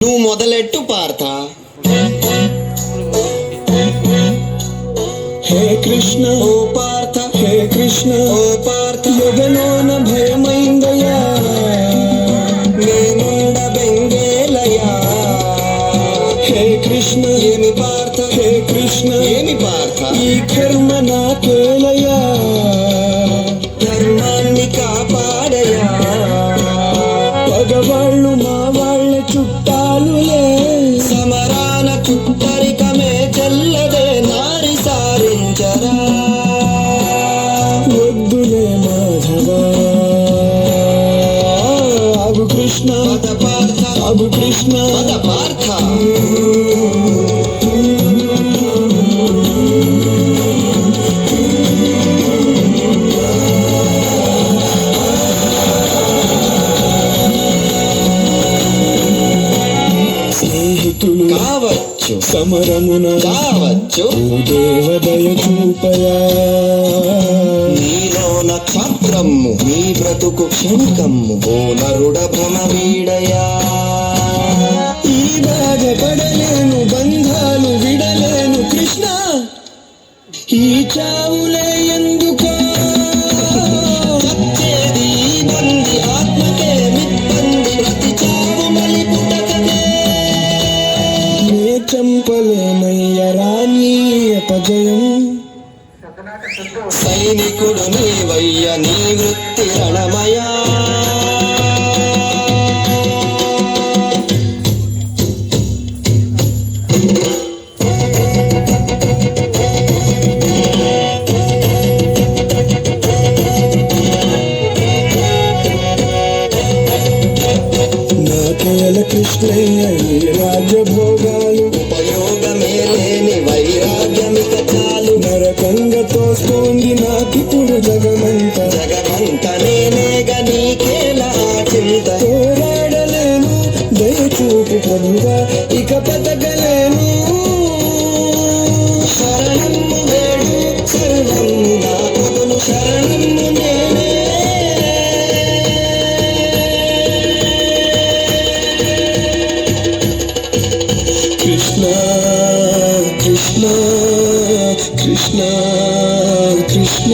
నువ్వు మొదలెట్టు పార్థ. హే కృష్ణ ఓ పార్థ, హే కృష్ణ ఓ పార్థ, ఎగలోన భయమైందయ్యా, నేనుండ బెంగేలయా. హే కృష్ణ ఏమి పార్థ, హే కృష్ణ ఏమి పార్థ, ఈ కర్మ నాకేలయ్యా, ధర్మాన్ని కాపాడయా. పగవాళ్ళు మా వాళ్ళ చుట్టాలులే, సమరాన చుట్టరికమే చెల్లదే నారి సారించరా. వద్దులే మాధవా, ఆగు కృష్ణ పద పార్థ, ఆగు కృష్ణ. పద పార్థ. స్నేహితులు కావచ్చు, సమరమున కావచ్చు, దేవదయ చూపయా, నీలో నక్షత్రము నీ బ్రతుకు క్షణికమ్ము. ఓ నరుడ భ్రమ వీడయా. ఈ బాధపడలేను, బంధాలు విడలేను కృష్ణ, ఈ చావులే ఎందుకో. చచ్చేది ఈ బంది ఆత్మకే మిబ్బంది, ప్రతి చావు మలి పుటకనే. నే చంపలేనయ్య రాణి అపజయం, సైనికుడు నీవయ్య నీ వృత్తి రణమయా. నాకేల కృష్ణయ్య ఈ రాజభోగాలు, ఉపయోగమే లేని వైరాగ్యమిక చాలు. నరకంగా తోస్తోంది నాకిప్పుడు జగమంత, జగమంత నేనేగ నీకేలా చింత. పోరాడలేను దయచూపు ప్రభువా, ఇక బతకలేను. శరణము వేడు సర్వము నా పొదులు, శరణము నేనే. కృష్ణ కృష్ణ కృష్ణ కృష్ణ